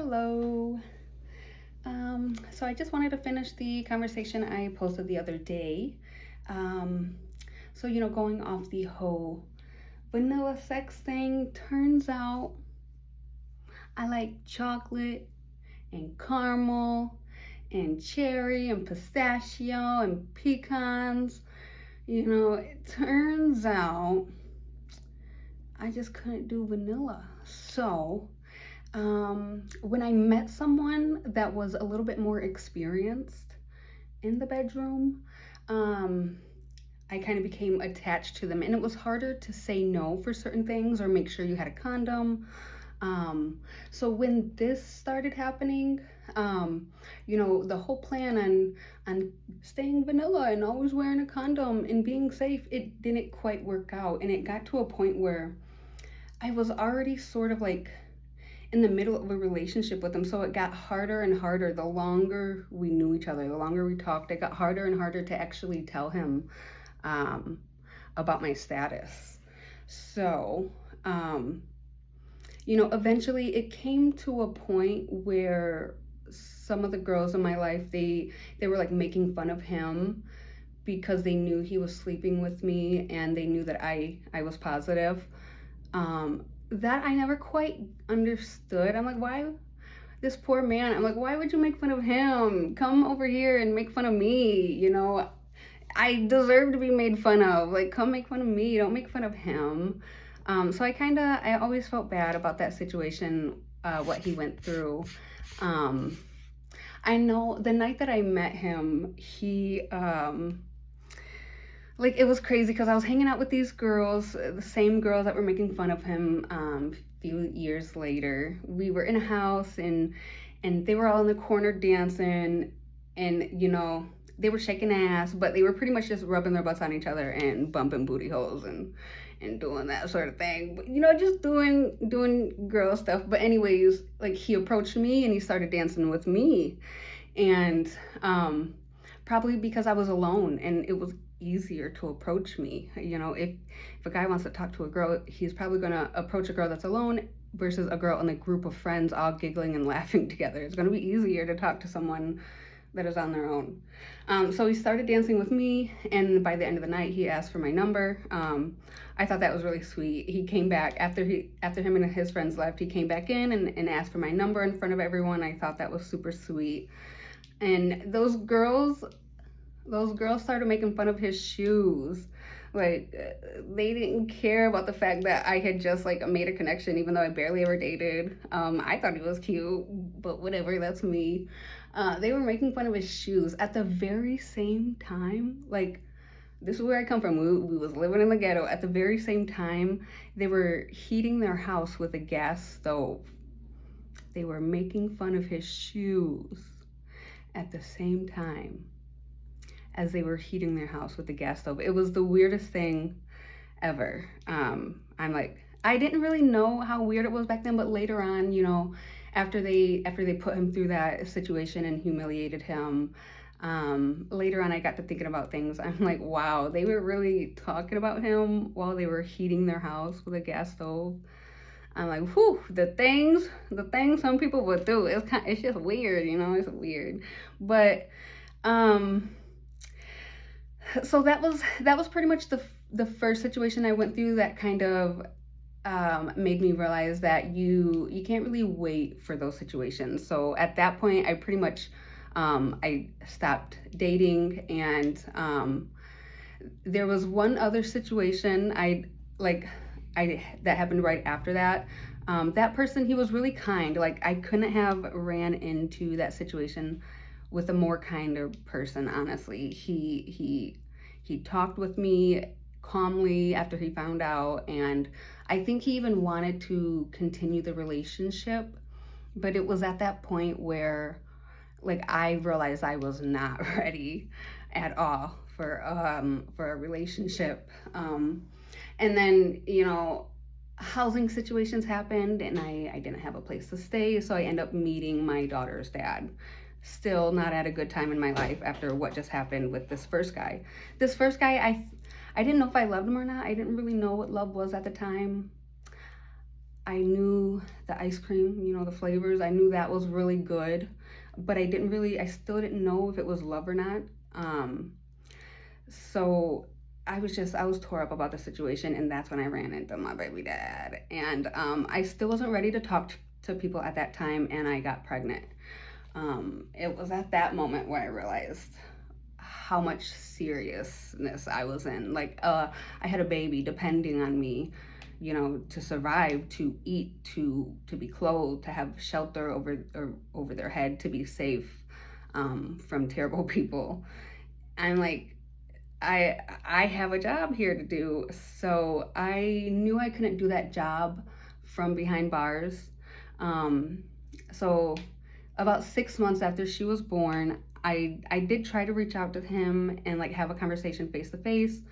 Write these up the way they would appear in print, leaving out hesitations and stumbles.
Hello. So I just wanted to finish the conversation I posted the other day. Um, going off the whole vanilla sex thing, turns out I like chocolate and caramel and cherry and pistachio and pecans. It turns out I just couldn't do vanilla. When I met someone that was a little bit more experienced in the bedroom, um, I kind of became attached to them, and it was harder to say no for certain things or make sure you had a condom. So when this started happening, the whole plan on staying vanilla and always wearing a condom and being safe, it didn't quite work out, and it got to a point where I was already sort of like in the middle of a relationship with him. So it got harder and harder the longer we knew each other, the longer we talked. It got harder and harder to actually tell him um, about my status. So, eventually it came to a point where some of the girls in my life, they were like making fun of him because they knew he was sleeping with me and they knew that I was positive. That I never quite understood. I'm like, why this poor man? I'm like, why would you make fun of him? Come over here and make fun of me. I deserve to be made fun of. Like, come make fun of me. Don't make fun of him. I always felt bad about that situation, what he went through. Um, I know the night that I met him, like it was crazy because I was hanging out with these girls, the same girls that were making fun of him a few years later. We were in a house and they were all in the corner dancing, and they were shaking ass, but they were pretty much just rubbing their butts on each other and bumping booty holes and doing that sort of thing. But, just doing girl stuff. But anyways, like he approached me and he started dancing with me, and probably because I was alone and it was easier to approach me. If a guy wants to talk to a girl, he's probably going to approach a girl that's alone versus a girl in a group of friends all giggling and laughing together. It's going to be easier to talk to someone that is on their own. So he started dancing with me, and by the end of the night he asked for my number. I thought that was really sweet. He came back after him and his friends left. He came back in and asked for my number in front of everyone. I thought that was super sweet. And those girls started making fun of his shoes. Like, they didn't care about the fact that I had just like made a connection, even though I barely ever dated. I thought he was cute, but whatever, that's me. They were making fun of his shoes at the very same time. Like, this is where I come from. We was living in the ghetto. At the very same time, they were heating their house with a gas stove. They were making fun of his shoes at the same time as they were heating their house with the gas stove. It was the weirdest thing ever. I'm like, I didn't really know how weird it was back then, but later on, after they put him through that situation and humiliated him, later on I got to thinking about things. I'm like, wow, they were really talking about him while they were heating their house with a gas stove. I'm like, whew, the things some people would do. It's just weird, it's weird. But so that was pretty much the first situation I went through that kind of made me realize that you can't really wait for those situations. So at that point, I pretty much I stopped dating, and there was one other situation that happened right after that. That person, he was really kind. Like, I couldn't have ran into that situation with a more kinder person, honestly. He talked with me calmly after he found out, and I think he even wanted to continue the relationship, but it was at that point where like I realized I was not ready at all for a relationship. And then, housing situations happened, and I didn't have a place to stay, so I ended up meeting my daughter's dad. Still not at a good time in my life after what just happened with this first guy. I didn't know if I loved him or not. I didn't really know what love was at the time. I knew the ice cream, the flavors, I knew that was really good, but I still didn't know if it was love or not. Um, so I was tore up about the situation, and that's when I ran into my baby dad. And I still wasn't ready to talk to people at that time, and I got pregnant. It was at that moment where I realized how much seriousness I was in. Like, I had a baby depending on me, to survive, to eat, to be clothed, to have shelter over their head, to be safe from terrible people. I'm like, I have a job here to do. So I knew I couldn't do that job from behind bars. Um, so about 6 months after she was born, I did try to reach out to him and like have a conversation face to face,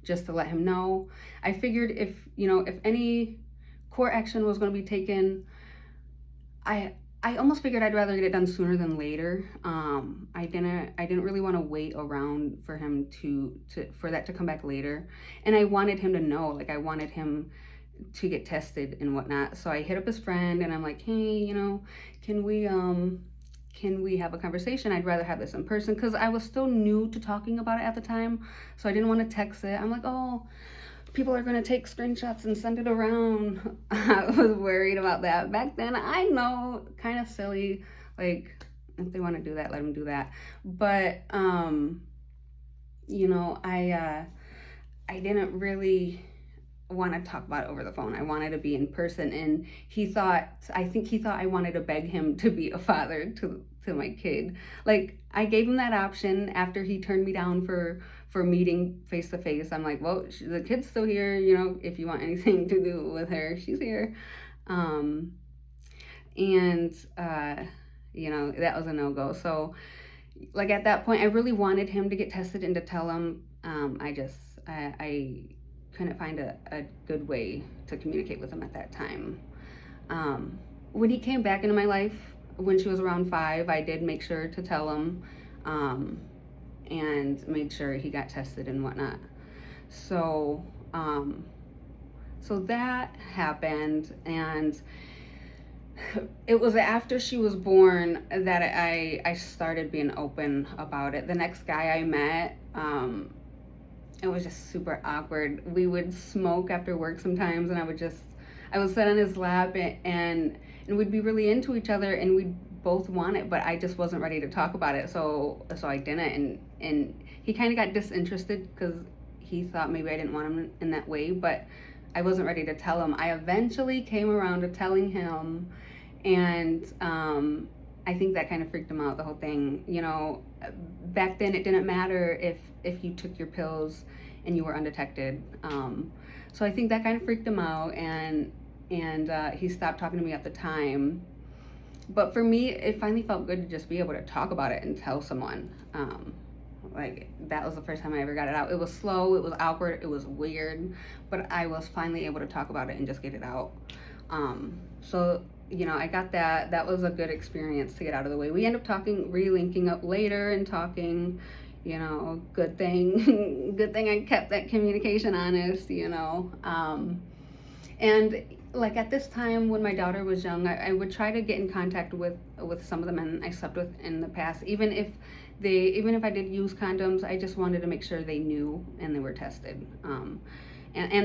just to let him know. I figured if any court action was going to be taken, I I almost figured I'd rather get it done sooner than later. I didn't really want to wait around for him for that to come back later, and I wanted him to know. Like, I wanted him to get tested and whatnot. So I hit up his friend and I'm like, hey, can we have a conversation? I'd rather have this in person, because I was still new to talking about it at the time, so I didn't want to text it. I'm like, oh, people are going to take screenshots and send it around. I was worried about that. Back then, I know, kind of silly. Like, if they want to do that, let them do that. But, I didn't really want to talk about it over the phone. I wanted to be in person. And I think he thought I wanted to beg him to be a father to my kid. Like, I gave him that option after he turned me down for meeting face to face. I'm like, well, the kid's still here, if you want anything to do with her, she's here. Um, and, that was a no-go. So, at that point, I really wanted him to get tested and to tell him. I couldn't find a good way to communicate with him at that time. When he came back into my life, when she was around 5, I did make sure to tell him, and made sure he got tested and whatnot. So, so that happened, and it was after she was born that I started being open about it. The next guy I met, it was just super awkward. We would smoke after work sometimes, and I would sit on his lap, and we'd be really into each other, and we'd both want it, but I just wasn't ready to talk about it, so I didn't, and he kind of got disinterested because he thought maybe I didn't want him in that way, but I wasn't ready to tell him. I eventually came around to telling him, and I think that kind of freaked him out, the whole thing. Back then it didn't matter if you took your pills and you were undetected. So I think that kind of freaked him out, and he stopped talking to me at the time. But for me, it finally felt good to just be able to talk about it and tell someone. That was the first time I ever got it out. It was slow, it was awkward, it was weird, but I was finally able to talk about it and just get it out. So, I got that. That was a good experience to get out of the way. We ended up re-linking up later and talking, good thing, good thing I kept that communication honest, and at this time when my daughter was young, I would try to get in contact with some of the men I slept with in the past, even if I did use condoms. I just wanted to make sure they knew and they were tested, and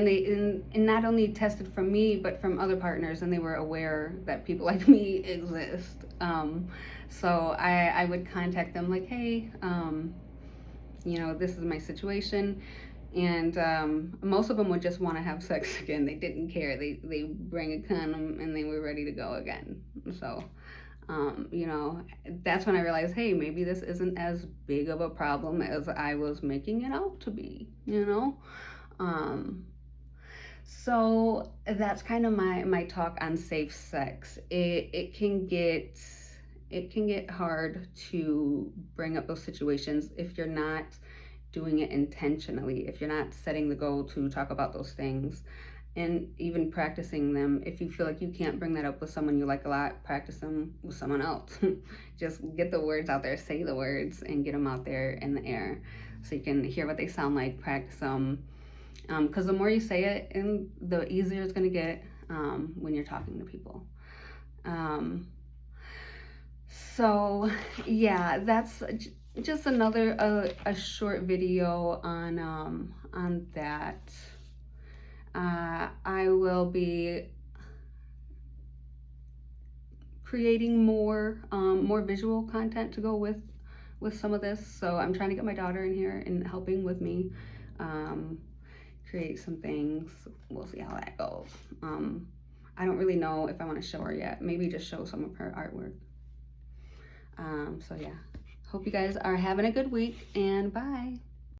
they not only tested from me but from other partners, and they were aware that people like me exist. So I would contact them like, hey, this is my situation. And most of them would just want to have sex again. They didn't care. They bring a condom and they were ready to go again. So, that's when I realized, hey, maybe this isn't as big of a problem as I was making it out to be, So that's kind of my talk on safe sex. It can get hard to bring up those situations if you're not doing it intentionally, if you're not setting the goal to talk about those things and even practicing them. If you feel like you can't bring that up with someone you like a lot, practice them with someone else. Just get the words out there, say the words, and get them out there in the air so you can hear what they sound like, practice them. Because the more you say it, and the easier it's going to get. when you're talking to people. So yeah, that's just another a short video on that. I will be creating more visual content to go with some of this. So I'm trying to get my daughter in here and helping with me create some things. We'll see how that goes. I don't really know if I want to show her yet. Maybe just show some of her artwork. So yeah, hope you guys are having a good week, and bye.